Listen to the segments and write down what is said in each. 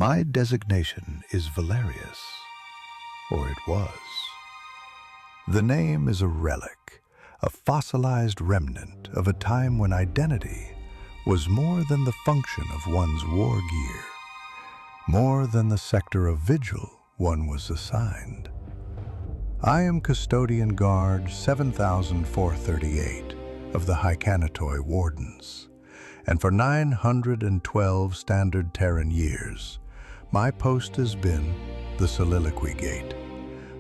My designation is Valerius, or it was. The name is a relic, a fossilized remnant of a time when identity was more than the function of one's war gear, more than the sector of vigil one was assigned. I am Custodian Guard 7438 of the Hycanatoi Wardens, and for 912 standard Terran years, my post has been the Soliloquy Gate,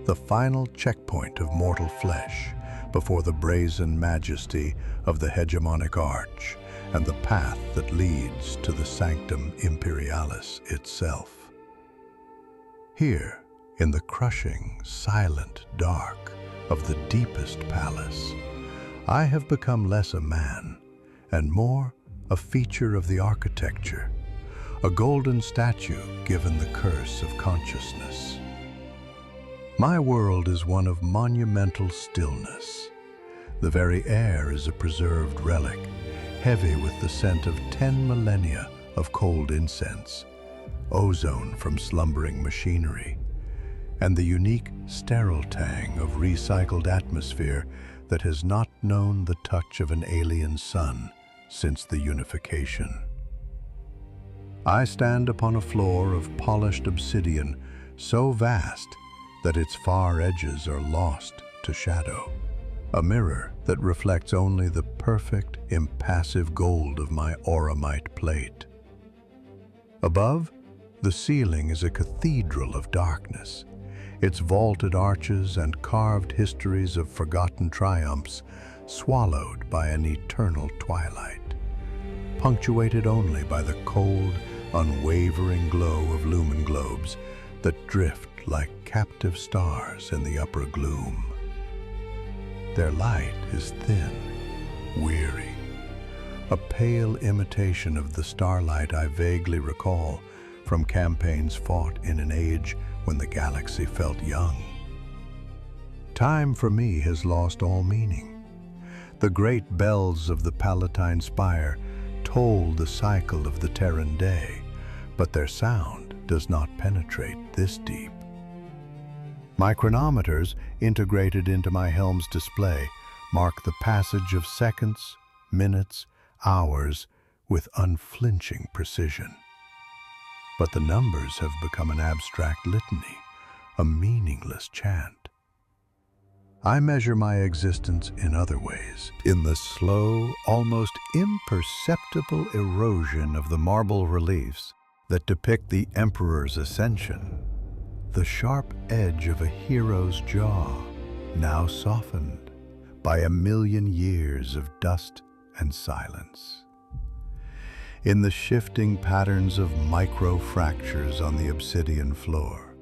the final checkpoint of mortal flesh before the brazen majesty of the hegemonic arch and the path that leads to the Sanctum Imperialis itself. Here, in the crushing, silent dark of the deepest palace, I have become less a man and more a feature of the architecture, a golden statue given the curse of consciousness. My world is one of monumental stillness. The very air is a preserved relic, heavy with the scent of 10 millennia of cold incense, ozone from slumbering machinery, and the unique sterile tang of recycled atmosphere that has not known the touch of an alien sun since the unification. I stand upon a floor of polished obsidian so vast that its far edges are lost to shadow, a mirror that reflects only the perfect, impassive gold of my auramite plate. Above, the ceiling is a cathedral of darkness, its vaulted arches and carved histories of forgotten triumphs swallowed by an eternal twilight, punctuated only by the cold, unwavering glow of lumen globes that drift like captive stars in the upper gloom. Their light is thin, weary, a pale imitation of the starlight I vaguely recall from campaigns fought in an age when the galaxy felt young. Time for me has lost all meaning. The great bells of the Palatine spire toll the cycle of the Terran day, but their sound does not penetrate this deep. My chronometers, integrated into my helm's display, mark the passage of seconds, minutes, hours with unflinching precision. But the numbers have become an abstract litany, a meaningless chant. I measure my existence in other ways, in the slow, almost imperceptible erosion of the marble reliefs that depict the Emperor's ascension, the sharp edge of a hero's jaw, now softened by a million years of dust and silence. In the shifting patterns of micro-fractures on the obsidian floor,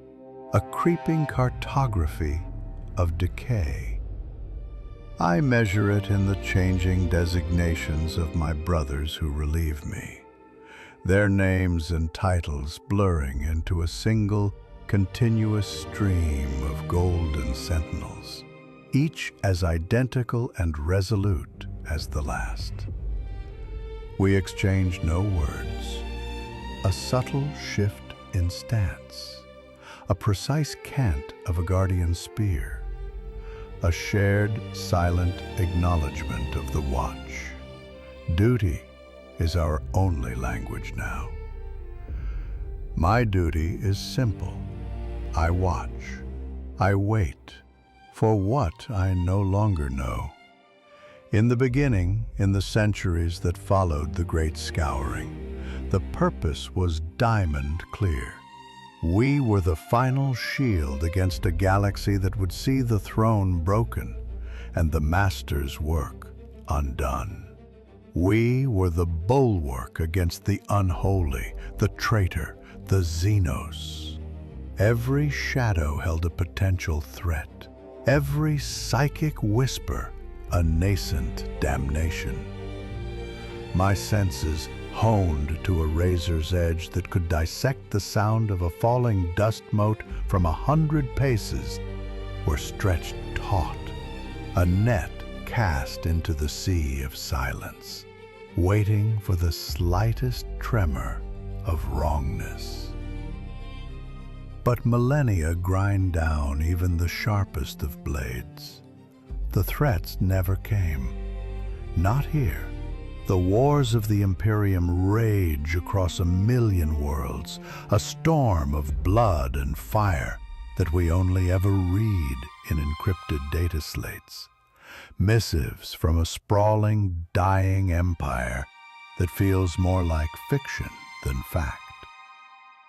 a creeping cartography of decay. I measure it in the changing designations of my brothers who relieve me, their names and titles blurring into a single, continuous stream of golden sentinels, each as identical and resolute as the last. We exchange no words, a subtle shift in stance, a precise cant of a guardian spear, a shared silent acknowledgement of the watch. Duty is our only language now. My duty is simple. I watch, I wait, for what I no longer know. In the beginning, in the centuries that followed the Great Scouring, the purpose was diamond clear. We were the final shield against a galaxy that would see the throne broken and the Master's work undone. We were the bulwark against the unholy, the traitor, the Xenos. Every shadow held a potential threat, every psychic whisper a nascent damnation. My senses, honed to a razor's edge that could dissect the sound of a falling dust mote from 100 paces, were stretched taut, a net cast into the sea of silence, waiting for the slightest tremor of wrongness. But millennia grind down even the sharpest of blades. The threats never came. Not here. The wars of the Imperium rage across 1,000,000 worlds, a storm of blood and fire that we only ever read in encrypted data slates. Missives from a sprawling, dying empire that feels more like fiction than fact.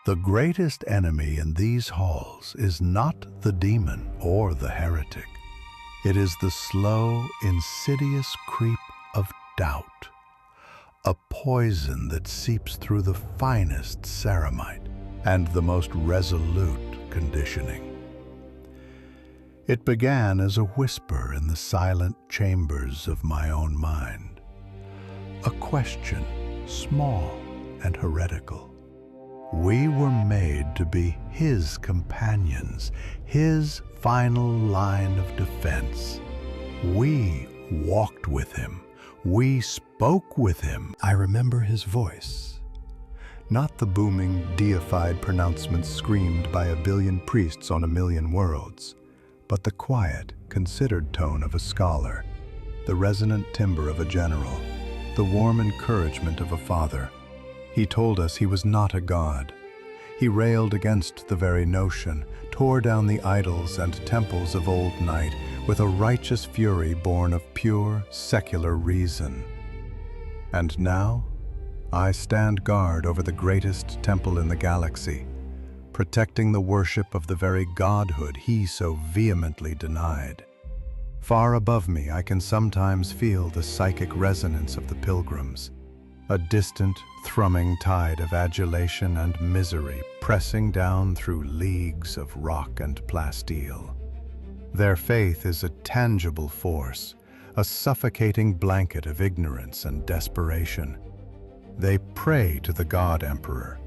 The greatest enemy in these halls is not the demon or the heretic. It is the slow, insidious creep of doubt, a poison that seeps through the finest ceramite and the most resolute conditioning. It began as a whisper in the silent chambers of my own mind, a question, small and heretical. We were made to be his companions, his final line of defense. We walked with him. We spoke with him. I remember his voice. Not the booming, deified pronouncements screamed by 1,000,000,000 priests on 1,000,000 worlds, but the quiet, considered tone of a scholar, the resonant timbre of a general, the warm encouragement of a father. He told us he was not a god. He railed against the very notion, tore down the idols and temples of old night with a righteous fury born of pure, secular reason. And now, I stand guard over the greatest temple in the galaxy, protecting the worship of the very godhood he so vehemently denied. Far above me, I can sometimes feel the psychic resonance of the pilgrims, a distant, thrumming tide of adulation and misery pressing down through leagues of rock and plasteel. Their faith is a tangible force, a suffocating blanket of ignorance and desperation. They pray to the God Emperor,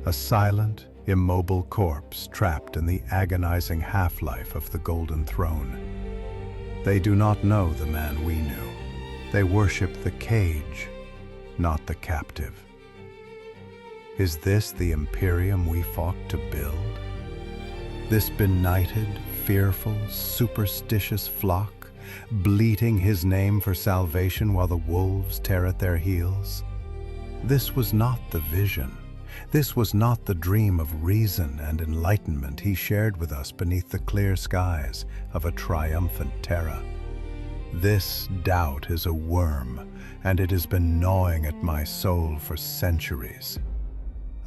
a silent, immobile corpse trapped in the agonizing half-life of the Golden Throne. They do not know the man we knew. They worship the cage, not the captive. Is this the Imperium we fought to build? This benighted, fearful, superstitious flock, bleating his name for salvation while the wolves tear at their heels? This was not the vision. This was not the dream of reason and enlightenment he shared with us beneath the clear skies of a triumphant Terra. This doubt is a worm, and it has been gnawing at my soul for centuries.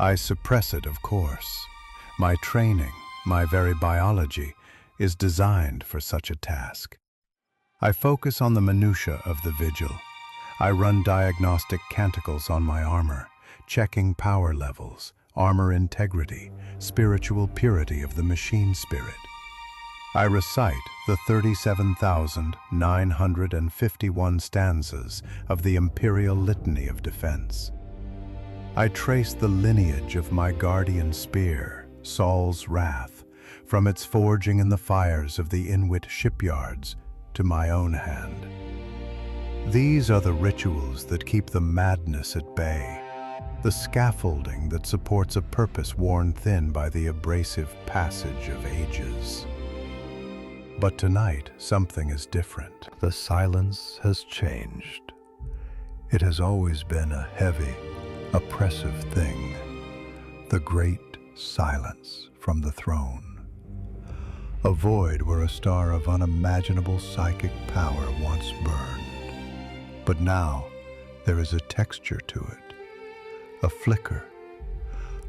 I suppress it, of course. My training, my very biology, is designed for such a task. I focus on the minutiae of the vigil. I run diagnostic canticles on my armor, checking power levels, armor integrity, spiritual purity of the machine spirit. I recite the 37,951 stanzas of the Imperial Litany of Defense. I trace the lineage of my guardian spear, Saul's wrath, from its forging in the fires of the Inuit shipyards to my own hand. These are the rituals that keep the madness at bay, the scaffolding that supports a purpose worn thin by the abrasive passage of ages. But tonight, something is different. The silence has changed. It has always been a heavy, oppressive thing. The great silence from the throne. A void where a star of unimaginable psychic power once burned. But now, there is a texture to it, a flicker,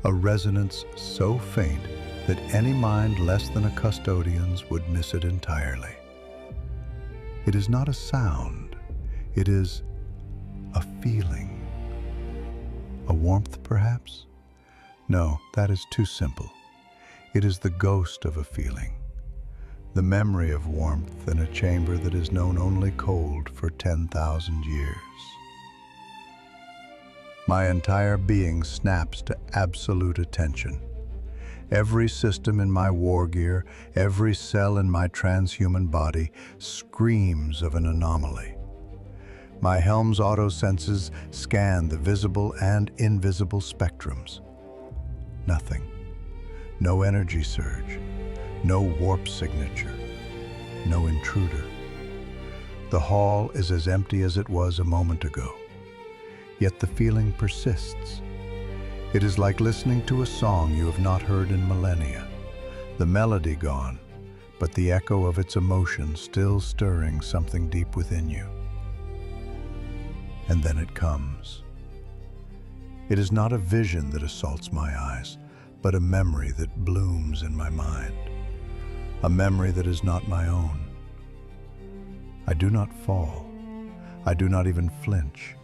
a resonance so faint that any mind less than a custodian's would miss it entirely. It is not a sound, it is a feeling. A warmth, perhaps? No, that is too simple. It is the ghost of a feeling, the memory of warmth in a chamber that is known only cold for 10,000 years. My entire being snaps to absolute attention. Every system in my war gear, every cell in my transhuman body screams of an anomaly. My helm's auto-senses scan the visible and invisible spectrums. Nothing. No energy surge, no warp signature, no intruder. The hall is as empty as it was a moment ago, yet the feeling persists. It is like listening to a song you have not heard in millennia, the melody gone, but the echo of its emotion still stirring something deep within you. And then it comes. It is not a vision that assaults my eyes, but a memory that blooms in my mind, a memory that is not my own. I do not fall. I do not even flinch.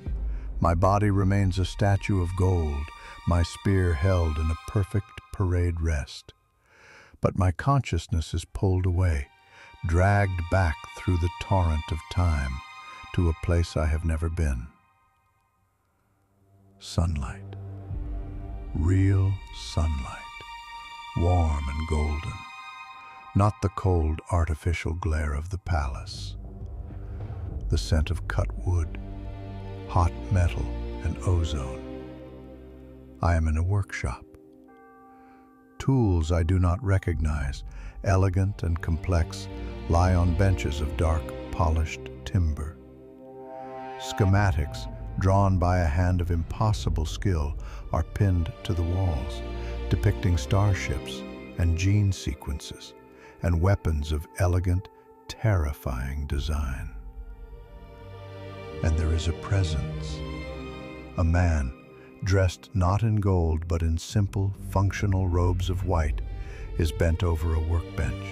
My body remains a statue of gold, my spear held in a perfect parade rest. But my consciousness is pulled away, dragged back through the torrent of time to a place I have never been. Sunlight. Real sunlight, warm and golden, not the cold, artificial glare of the palace. The scent of cut wood, hot metal, and ozone. I am in a workshop. Tools I do not recognize, elegant and complex, lie on benches of dark, polished timber. Schematics, drawn by a hand of impossible skill, are pinned to the walls, depicting starships and gene sequences and weapons of elegant, terrifying design. And there is a presence. A man, dressed not in gold but in simple, functional robes of white, is bent over a workbench.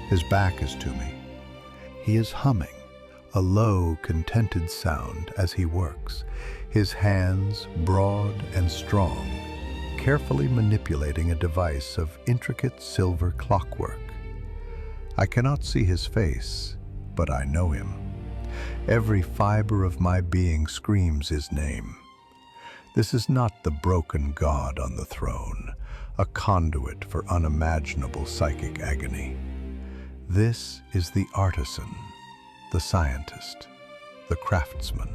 His back is to me. He is humming, a low, contented sound as he works, his hands broad and strong, carefully manipulating a device of intricate silver clockwork. I cannot see his face, but I know him. Every fiber of my being screams his name. This is not the broken god on the throne, a conduit for unimaginable psychic agony. This is the artisan, the scientist, the craftsman.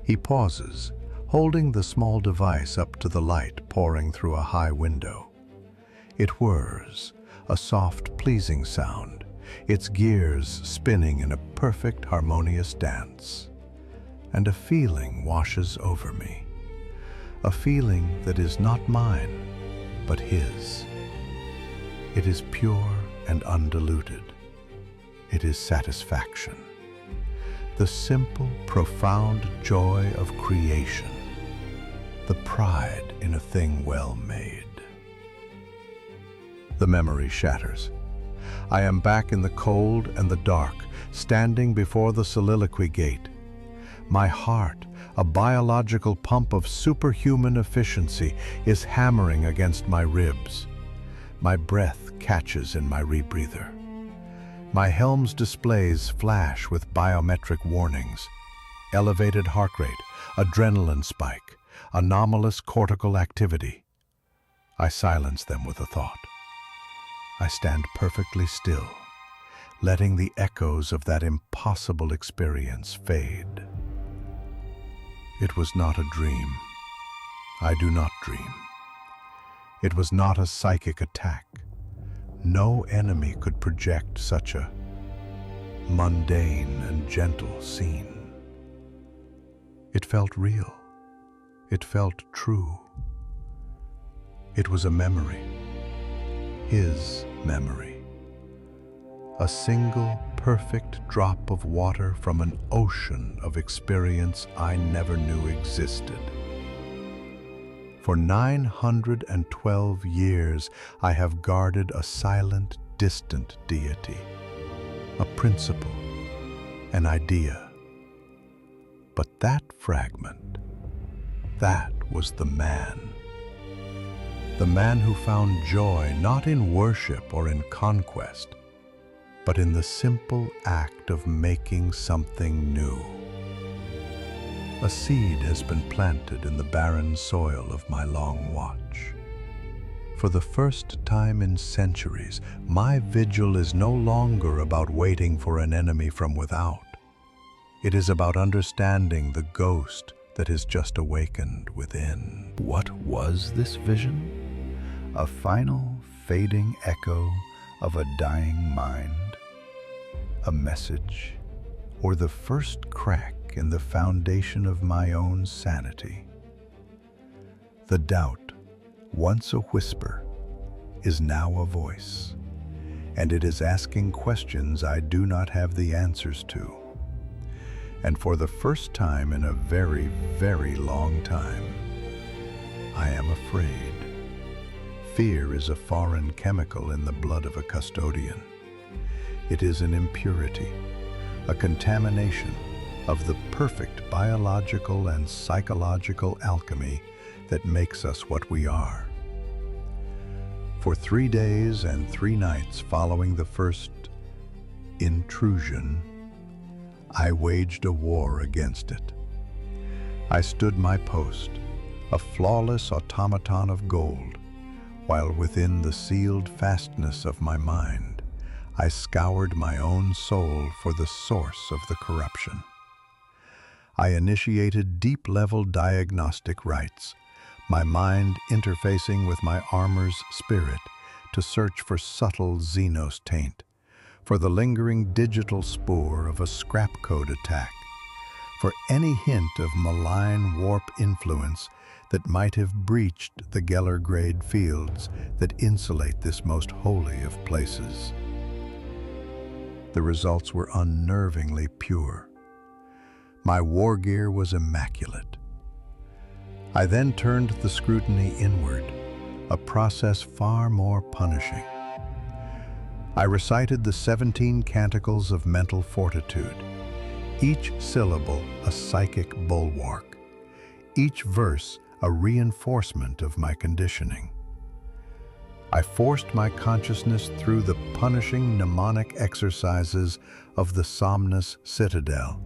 He pauses, holding the small device up to the light pouring through a high window. It whirs, a soft, pleasing sound, its gears spinning in a perfect, harmonious dance. And a feeling washes over me, a feeling that is not mine, but his. It is pure and undiluted. It is satisfaction, the simple, profound joy of creation, the pride in a thing well made. The memory shatters. I am back in the cold and the dark, standing before the Soliloquy Gate. My heart, a biological pump of superhuman efficiency, is hammering against my ribs. My breath catches in my rebreather. My helm's displays flash with biometric warnings. Elevated heart rate, adrenaline spike, anomalous cortical activity. I silence them with a thought. I stand perfectly still, letting the echoes of that impossible experience fade. It was not a dream. I do not dream. It was not a psychic attack. No enemy could project such a mundane and gentle scene. It felt real. It felt true. It was a memory. His memory. A single perfect drop of water from an ocean of experience I never knew existed. For 912 years, I have guarded a silent, distant deity, a principle, an idea. But that fragment, that was the man. The man who found joy not in worship or in conquest, but in the simple act of making something new. A seed has been planted in the barren soil of my long watch. For the first time in centuries, my vigil is no longer about waiting for an enemy from without. It is about understanding the ghost that has just awakened within. What was this vision? A final fading echo of a dying mind, a message, or the first crack in the foundation of my own sanity. The doubt, once a whisper, is now a voice, and it is asking questions I do not have the answers to. And for the first time in a very, very long time, I am afraid. Fear is a foreign chemical in the blood of a custodian. It is an impurity, a contamination of the perfect biological and psychological alchemy that makes us what we are. For 3 days and 3 nights following the first intrusion, I waged a war against it. I stood my post, a flawless automaton of gold, while within the sealed fastness of my mind, I scoured my own soul for the source of the corruption. I initiated deep-level diagnostic rites, my mind interfacing with my armor's spirit to search for subtle Xenos taint, for the lingering digital spore of a scrap code attack, for any hint of malign warp influence that might have breached the Geller-grade fields that insulate this most holy of places. The results were unnervingly pure. My war gear was immaculate. I then turned the scrutiny inward, a process far more punishing. I recited the 17 canticles of mental fortitude, each syllable a psychic bulwark, each verse a reinforcement of my conditioning. I forced my consciousness through the punishing mnemonic exercises of the Somnus Citadel,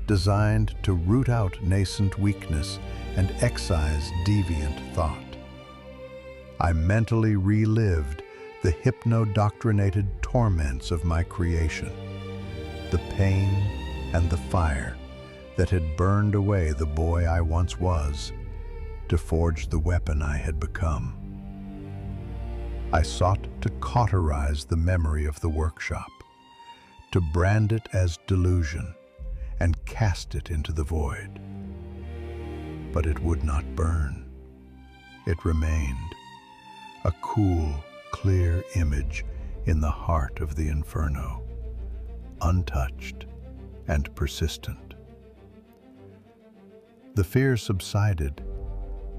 designed to root out nascent weakness and excise deviant thought. I mentally relived the hypno-doctrinated torments of my creation, the pain and the fire that had burned away the boy I once was to forge the weapon I had become. I sought to cauterize the memory of the workshop, to brand it as delusion and cast it into the void. But it would not burn. It remained, a cool, clear image in the heart of the inferno, untouched and persistent. The fear subsided,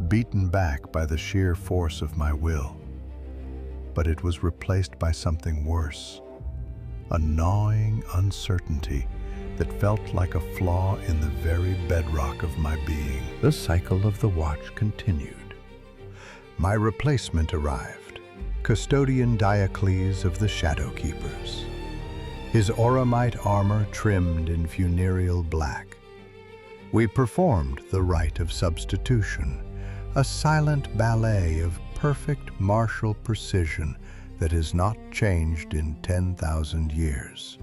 beaten back by the sheer force of my will, but it was replaced by something worse, a gnawing uncertainty that felt like a flaw in the very bedrock of my being. The cycle of the watch continued. My replacement arrived, Custodian Diocles of the Shadowkeepers, his auramite armor trimmed in funereal black. We performed the rite of substitution, a silent ballet of perfect martial precision that has not changed in 10,000 years.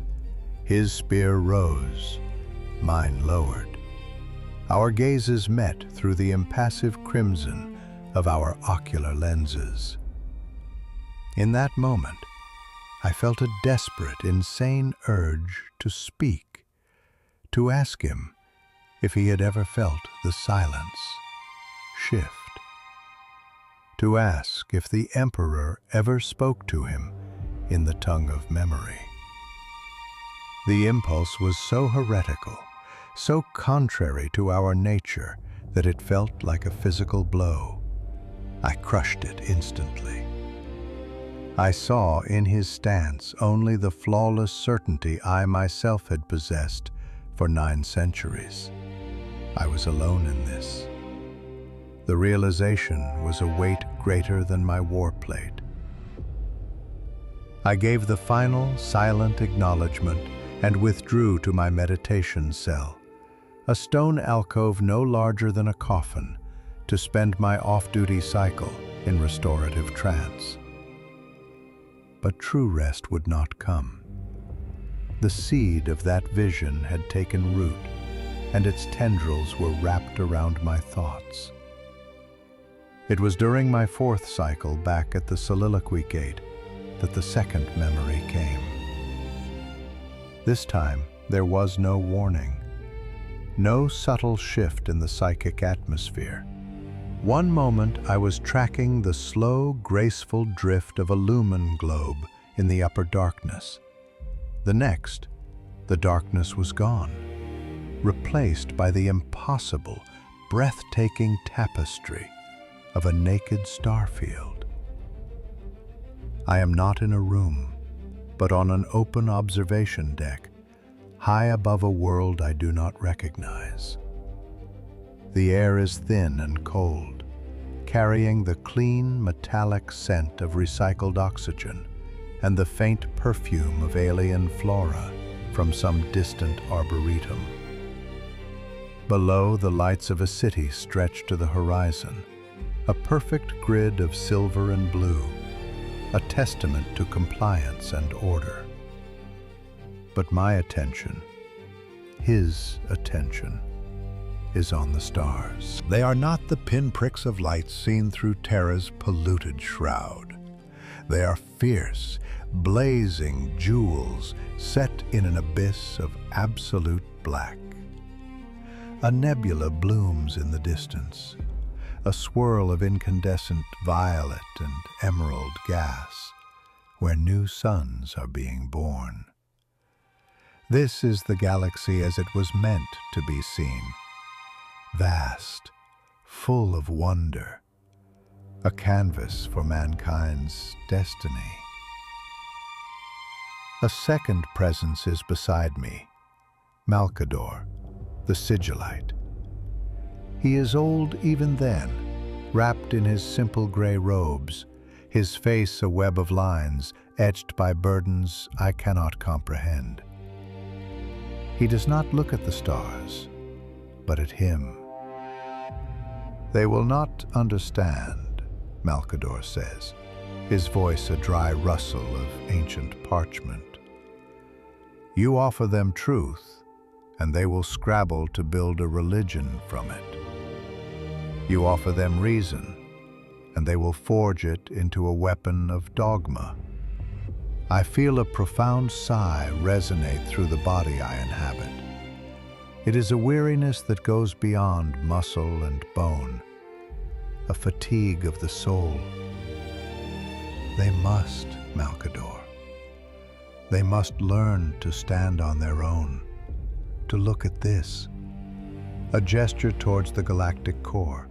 His spear rose, mine lowered. Our gazes met through the impassive crimson of our ocular lenses. In that moment, I felt a desperate, insane urge to speak, to ask him if he had ever felt the silence shift, to ask if the Emperor ever spoke to him in the tongue of memory. The impulse was so heretical, so contrary to our nature, that it felt like a physical blow. I crushed it instantly. I saw in his stance only the flawless certainty I myself had possessed for 9 centuries. I was alone in this. The realization was a weight greater than my warplate. I gave the final, silent acknowledgement and withdrew to my meditation cell, a stone alcove no larger than a coffin, to spend my off-duty cycle in restorative trance. But true rest would not come. The seed of that vision had taken root, and its tendrils were wrapped around my thoughts. It was during my fourth cycle back at the Soliloquy Gate that the second memory came. This time, there was no warning, no subtle shift in the psychic atmosphere. One moment I was tracking the slow, graceful drift of a lumen globe in the upper darkness. The next, the darkness was gone, replaced by the impossible, breathtaking tapestry of a naked starfield. I am not in a room, but on an open observation deck, high above a world I do not recognize. The air is thin and cold, carrying the clean, metallic scent of recycled oxygen and the faint perfume of alien flora from some distant arboretum. Below, the lights of a city stretch to the horizon, a perfect grid of silver and blue, a testament to compliance and order. But my attention, his attention, is on the stars. They are not the pinpricks of light seen through Terra's polluted shroud. They are fierce, blazing jewels set in an abyss of absolute black. A nebula blooms in the distance, a swirl of incandescent violet and emerald gas, where new suns are being born. This is the galaxy as it was meant to be seen. Vast, full of wonder, a canvas for mankind's destiny. A second presence is beside me, Malcador, the sigillite. He is old even then, wrapped in his simple gray robes, his face a web of lines etched by burdens I cannot comprehend. He does not look at the stars, but at him. They will not understand, Malcador says, his voice a dry rustle of ancient parchment. You offer them truth, and they will scrabble to build a religion from it. You offer them reason, and they will forge it into a weapon of dogma. I feel a profound sigh resonate through the body I inhabit. It is a weariness that goes beyond muscle and bone, a fatigue of the soul. They must, Malcador. They must learn to stand on their own, to look at this. A gesture towards the galactic core,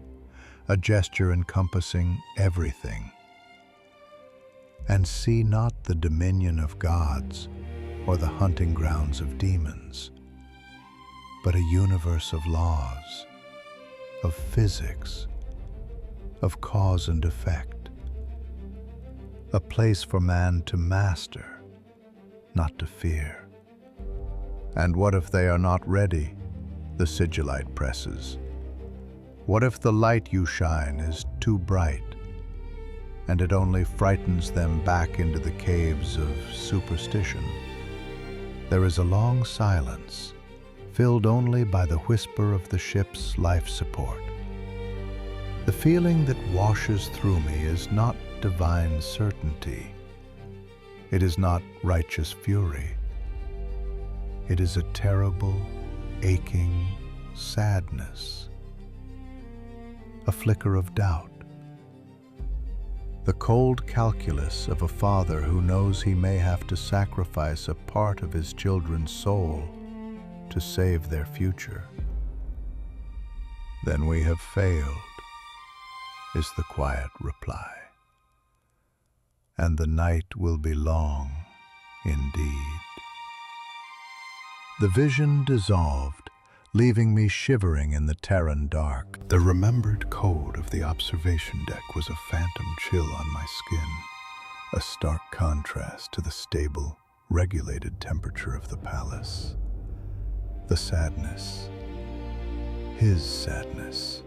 a gesture encompassing everything. And see not the dominion of gods or the hunting grounds of demons, but a universe of laws, of physics, of cause and effect. A place for man to master, not to fear. And what if they are not ready? The sigillite presses. What if the light you shine is too bright, and it only frightens them back into the caves of superstition? There is a long silence, filled only by the whisper of the ship's life support. The feeling that washes through me is not divine certainty. It is not righteous fury. It is a terrible, aching sadness, a flicker of doubt. The cold calculus of a father who knows he may have to sacrifice a part of his children's soul to save their future. Then we have failed, is the quiet reply. And the night will be long indeed. The vision dissolved, leaving me shivering in the Terran dark. The remembered code of the observation deck was a phantom chill on my skin, a stark contrast to the stable, regulated temperature of the palace. The sadness, his sadness,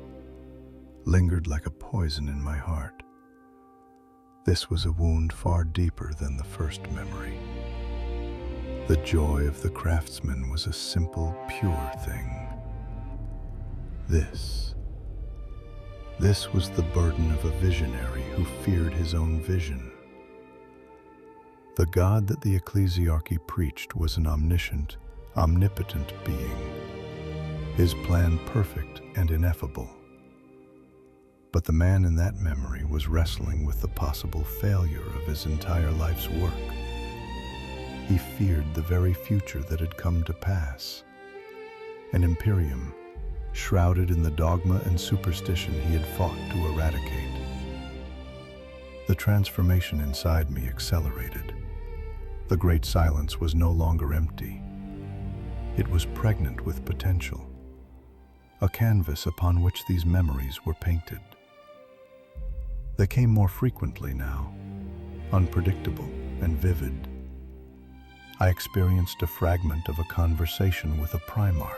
lingered like a poison in my heart. This was a wound far deeper than the first memory. The joy of the craftsman was a simple, pure thing. This This was the burden of a visionary who feared his own vision. The God that the ecclesiarchy preached was an omniscient, omnipotent being, his plan perfect and ineffable. But the man in that memory was wrestling with the possible failure of his entire life's work. He feared the very future that had come to pass. An imperium, shrouded in the dogma and superstition he had fought to eradicate. The transformation inside me accelerated. The great silence was no longer empty. It was pregnant with potential, a canvas upon which these memories were painted. They came more frequently now, unpredictable and vivid. I experienced a fragment of a conversation with a Primarch,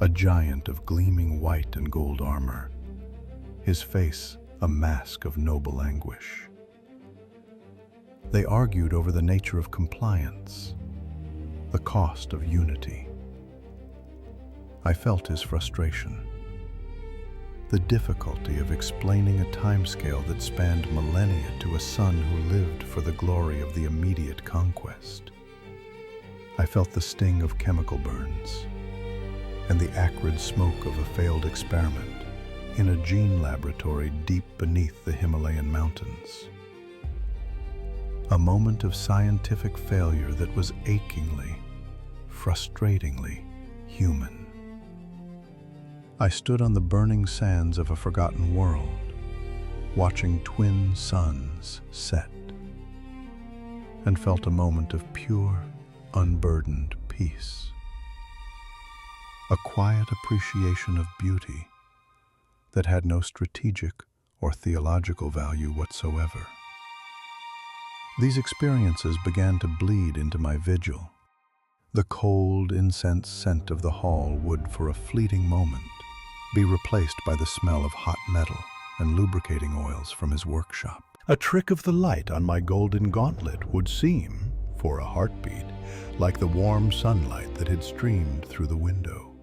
a giant of gleaming white and gold armor, his face a mask of noble anguish. They argued over the nature of compliance, the cost of unity. I felt his frustration, the difficulty of explaining a timescale that spanned millennia to a son who lived for the glory of the immediate conquest. I felt the sting of chemical burns and the acrid smoke of a failed experiment in a gene laboratory deep beneath the Himalayan mountains. A moment of scientific failure that was achingly, frustratingly human. I stood on the burning sands of a forgotten world, watching twin suns set, and felt a moment of pure, unburdened peace. A quiet appreciation of beauty that had no strategic or theological value whatsoever. These experiences began to bleed into my vigil. The cold incense scent of the hall would, for a fleeting moment, be replaced by the smell of hot metal and lubricating oils from his workshop. A trick of the light on my golden gauntlet would seem, for a heartbeat, like the warm sunlight that had streamed through the window.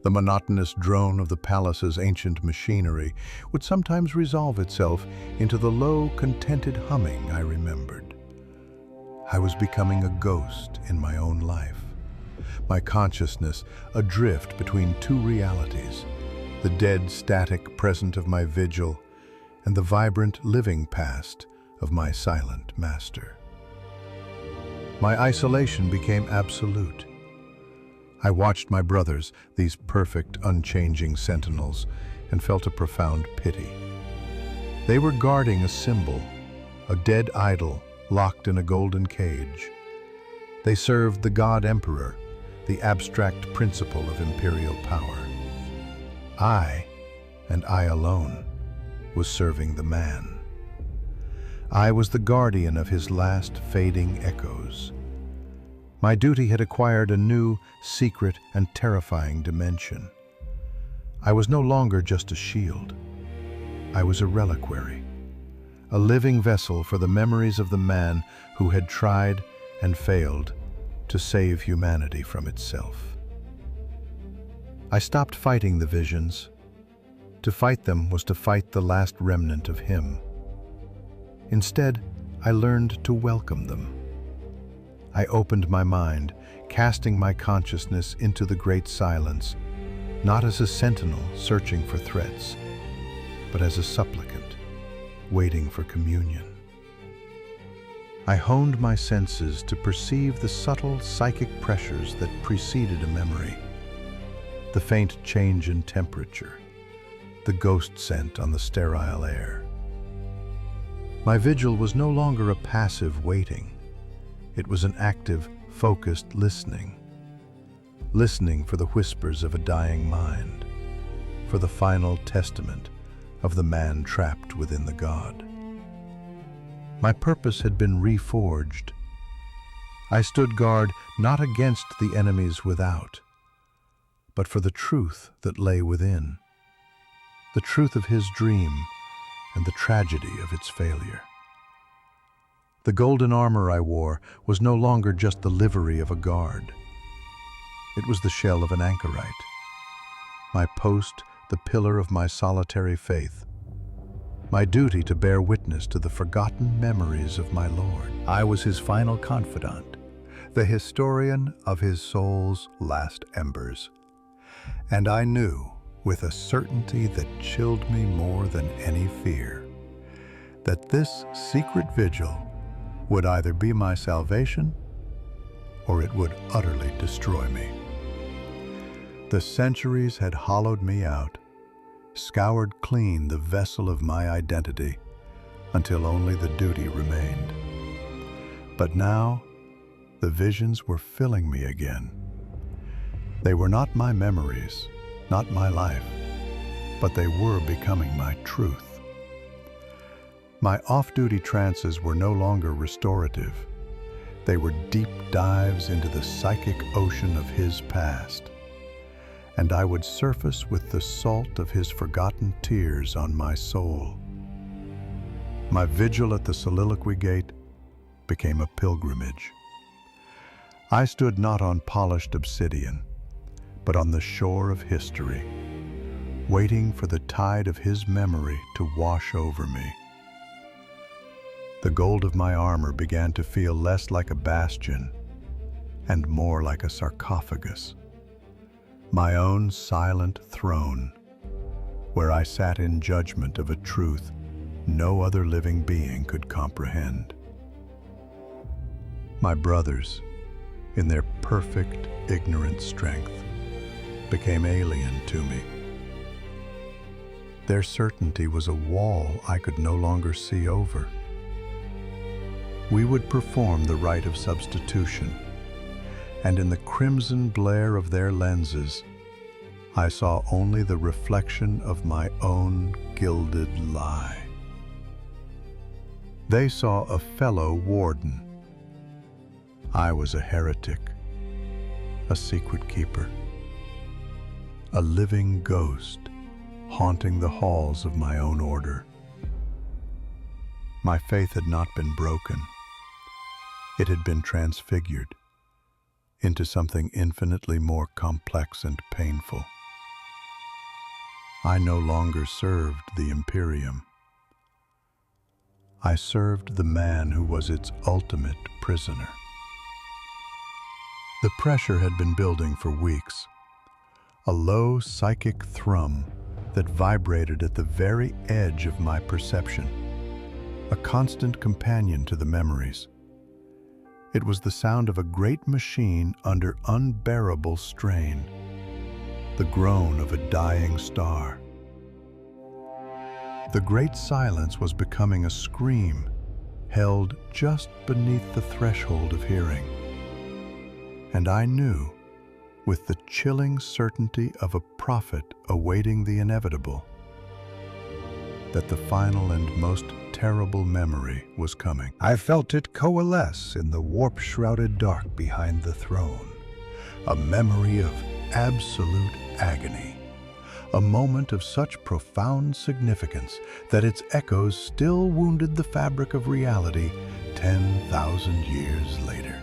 The monotonous drone of the palace's ancient machinery would sometimes resolve itself into the low, contented humming I remembered. I was becoming a ghost in my own life, my consciousness adrift between two realities, the dead, static present of my vigil and the vibrant, living past of my silent master. My isolation became absolute. I watched my brothers, these perfect, unchanging sentinels, and felt a profound pity. They were guarding a symbol, a dead idol locked in a golden cage. They served the God Emperor, the abstract principle of imperial power. I, and I alone, was serving the man. I was the guardian of his last fading echoes. My duty had acquired a new, secret, and terrifying dimension. I was no longer just a shield. I was a reliquary, a living vessel for the memories of the man who had tried and failed to save humanity from itself. I stopped fighting the visions. To fight them was to fight the last remnant of him. Instead, I learned to welcome them. I opened my mind, casting my consciousness into the great silence, not as a sentinel searching for threats, but as a supplicant, waiting for communion. I honed my senses to perceive the subtle psychic pressures that preceded a memory, the faint change in temperature, the ghost scent on the sterile air. My vigil was no longer a passive waiting. It was an active, focused listening for the whispers of a dying mind, for the final testament of the man trapped within the god. My purpose had been reforged. I stood guard not against the enemies without, but for the truth that lay within, the truth of his dream and the tragedy of its failure. The golden armor I wore was no longer just the livery of a guard. It was the shell of an anchorite, my post the pillar of my solitary faith, my duty to bear witness to the forgotten memories of my Lord. I was his final confidant, the historian of his soul's last embers. And I knew, with a certainty that chilled me more than any fear, that this secret vigil would either be my salvation or it would utterly destroy me. The centuries had hollowed me out, scoured clean the vessel of my identity until only the duty remained. But now, the visions were filling me again. They were not my memories, not my life, but they were becoming my truth. My off-duty trances were no longer restorative. They were deep dives into the psychic ocean of his past, and I would surface with the salt of his forgotten tears on my soul. My vigil at the Soliloquy Gate became a pilgrimage. I stood not on polished obsidian, but on the shore of history, waiting for the tide of his memory to wash over me. The gold of my armor began to feel less like a bastion and more like a sarcophagus, my own silent throne, where I sat in judgment of a truth no other living being could comprehend. My brothers, in their perfect, ignorant strength, became alien to me. Their certainty was a wall I could no longer see over. We would perform the rite of substitution, and in the crimson glare of their lenses, I saw only the reflection of my own gilded lie. They saw a fellow warden. I was a heretic, a secret keeper, a living ghost haunting the halls of my own order. My faith had not been broken. It had been transfigured into something infinitely more complex and painful. I no longer served the Imperium. I served the man who was its ultimate prisoner. The pressure had been building for weeks, a low psychic thrum that vibrated at the very edge of my perception, a constant companion to the memories. It was the sound of a great machine under unbearable strain, the groan of a dying star. The great silence was becoming a scream held just beneath the threshold of hearing. And I knew, with the chilling certainty of a prophet awaiting the inevitable, that the final and most terrible memory was coming. I felt it coalesce in the warp-shrouded dark behind the throne, a memory of absolute agony, a moment of such profound significance that its echoes still wounded the fabric of reality 10,000 years later.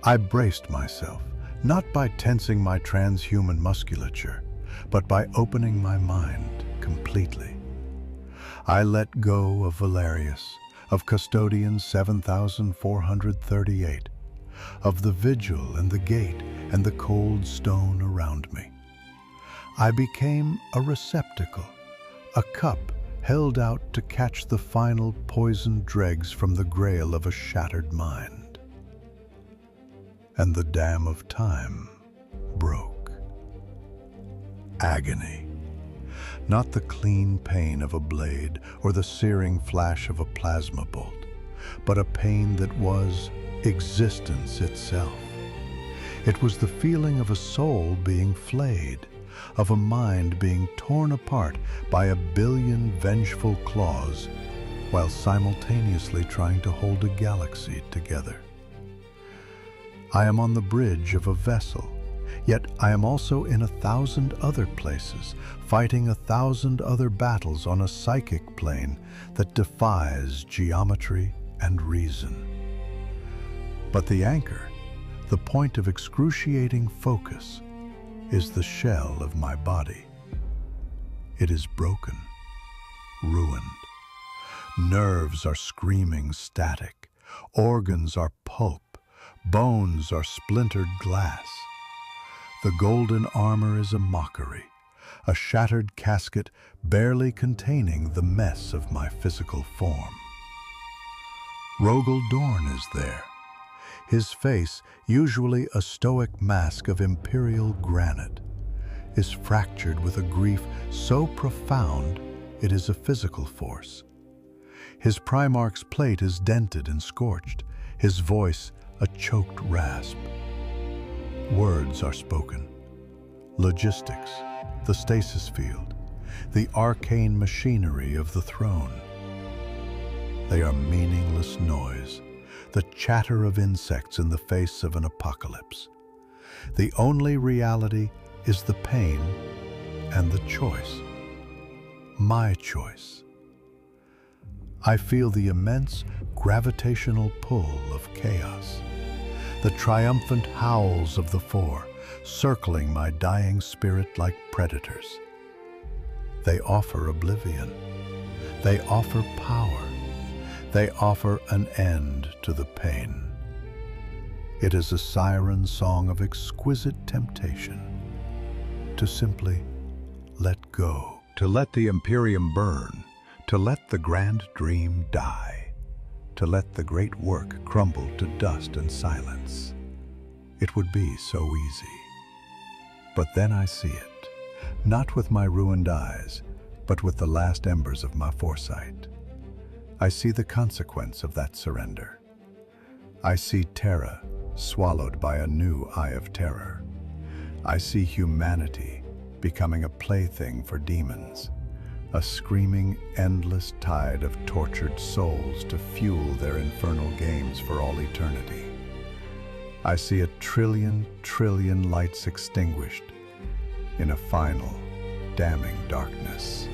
I braced myself, not by tensing my transhuman musculature, but by opening my mind completely. I let go of Valerius, of Custodian'S 7,438, of the vigil and the gate and the cold stone around me. I became a receptacle, a cup held out to catch the final poisoned dregs from the grail of a shattered mind. And the dam of time broke. Agony. Not the clean pain of a blade or the searing flash of a plasma bolt, but a pain that was existence itself. It was the feeling of a soul being flayed, of a mind being torn apart by a billion vengeful claws, while simultaneously trying to hold a galaxy together. I am on the bridge of a vessel, yet I am also in 1,000 other places, fighting 1,000 other battles on a psychic plane that defies geometry and reason. But the anchor, the point of excruciating focus, is the shell of my body, It is broken, ruined. Nerves are screaming static. Organs are pulp. Bones are splintered glass. The golden armor is a mockery, a shattered casket barely containing the mess of my physical form. Rogel Dorn is there. His face, usually a stoic mask of imperial granite, is fractured with a grief so profound it is a physical force. His Primarch's plate is dented and scorched, his voice a choked rasp. Words are spoken. Logistics, the stasis field, the arcane machinery of the throne. They are meaningless noise, the chatter of insects in the face of an apocalypse. The only reality is the pain and the choice. My choice. I feel the immense gravitational pull of chaos, the triumphant howls of the Four circling my dying spirit like predators. They offer oblivion. They offer power. They offer an end to the pain. It is a siren song of exquisite temptation to simply let go, to let the Imperium burn, to let the grand dream die, to let the great work crumble to dust and silence. It would be so easy. But then I see it, not with my ruined eyes, but with the last embers of my foresight. I see the consequence of that surrender. I see Terra swallowed by a new eye of terror. I see humanity becoming a plaything for demons, a screaming, endless tide of tortured souls to fuel their infernal games for all eternity. I see a trillion lights extinguished in a final, damning darkness.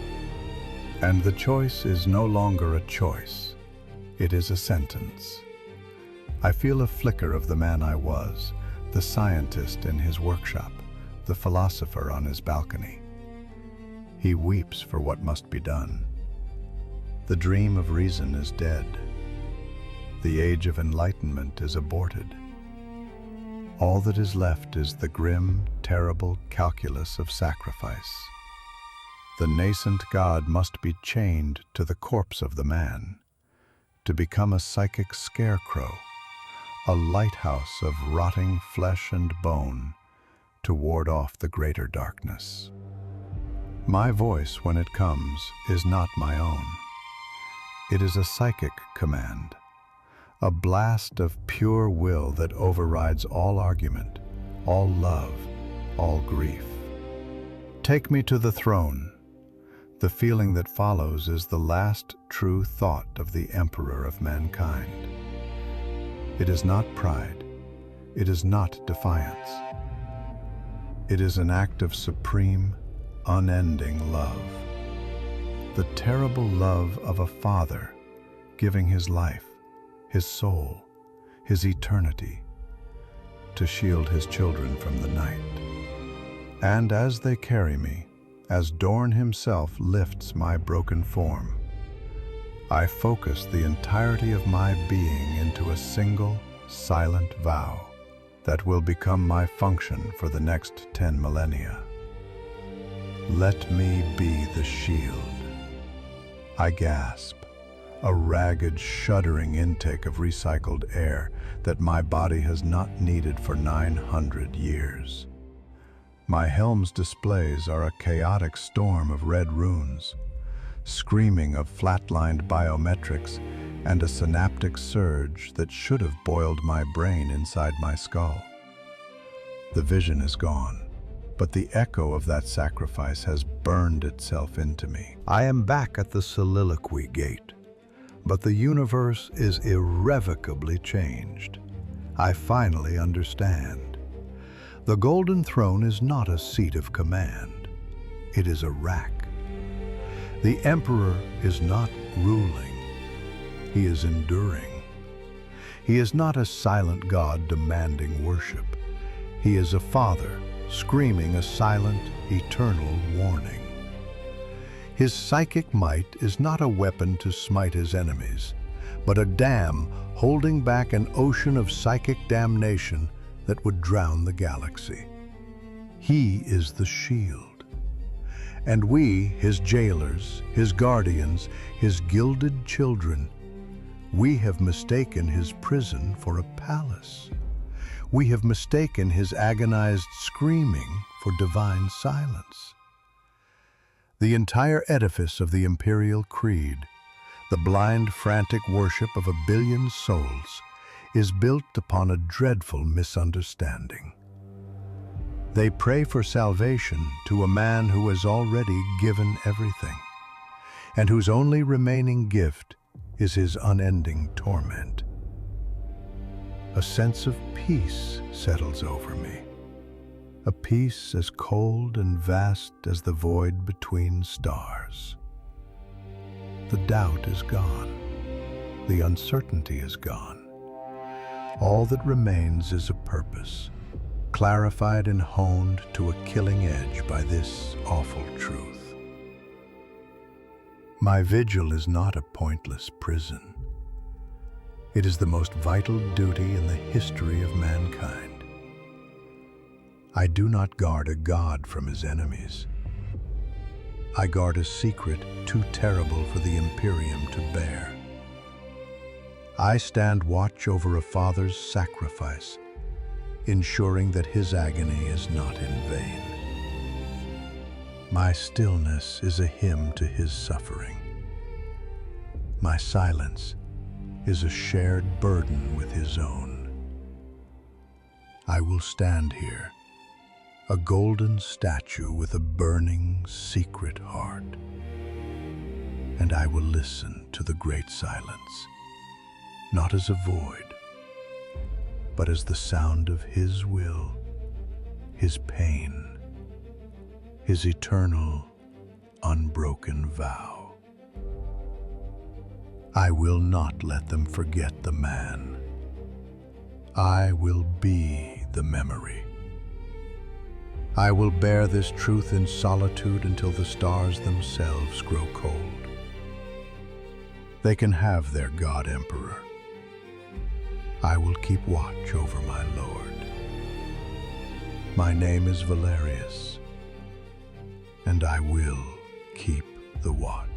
And the choice is no longer a choice. It is a sentence. I feel a flicker of the man I was, the scientist in his workshop, the philosopher on his balcony. He weeps for what must be done. The dream of reason is dead. The age of enlightenment is aborted. All that is left is the grim, terrible calculus of sacrifice. The nascent god must be chained to the corpse of the man, to become a psychic scarecrow, a lighthouse of rotting flesh and bone, to ward off the greater darkness. My voice, when it comes, is not my own. It is a psychic command, a blast of pure will that overrides all argument, all love, all grief. Take me to the throne. The feeling that follows is the last true thought of the Emperor of mankind. It is not pride. It is not defiance. It is an act of supreme, unending love. The terrible love of a father giving his life, his soul, his eternity, to shield his children from the night. And as they carry me, as Dorn himself lifts my broken form, I focus the entirety of my being into a single, silent vow that will become my function for the next 10 millennia. Let me be the shield. I gasp, a ragged, shuddering intake of recycled air that my body has not needed for 900 years. My helm's displays are a chaotic storm of red runes, screaming of flatlined biometrics and a synaptic surge that should have boiled my brain inside my skull. The vision is gone, but the echo of that sacrifice has burned itself into me. I am back at the Soliloquy Gate, but the universe is irrevocably changed. I finally understand. The Golden Throne is not a seat of command. It is a rack. The Emperor is not ruling. He is enduring. He is not a silent god demanding worship. He is a father screaming a silent, eternal warning. His psychic might is not a weapon to smite his enemies, but a dam holding back an ocean of psychic damnation that would drown the galaxy. He is the shield. And we, his jailers, his guardians, his gilded children, we have mistaken his prison for a palace. We have mistaken his agonized screaming for divine silence. The entire edifice of the Imperial Creed, the blind, frantic worship of a billion souls, is built upon a dreadful misunderstanding. They pray for salvation to a man who has already given everything, and whose only remaining gift is his unending torment. A sense of peace settles over me, a peace as cold and vast as the void between stars. The doubt is gone, the uncertainty is gone. All that remains is a purpose, clarified and honed to a killing edge by this awful truth. My vigil is not a pointless prison. It is the most vital duty in the history of mankind. I do not guard a god from his enemies. I guard a secret too terrible for the Imperium to bear. I stand watch over a father's sacrifice, ensuring that his agony is not in vain. My stillness is a hymn to his suffering. My silence is a shared burden with his own. I will stand here, a golden statue with a burning, secret heart, and I will listen to the great silence, not as a void, but as the sound of his will, his pain, his eternal, unbroken vow. I will not let them forget the man. I will be the memory. I will bear this truth in solitude until the stars themselves grow cold. They can have their God Emperor. I will keep watch over my Lord. My name is Valerius, and I will keep the watch.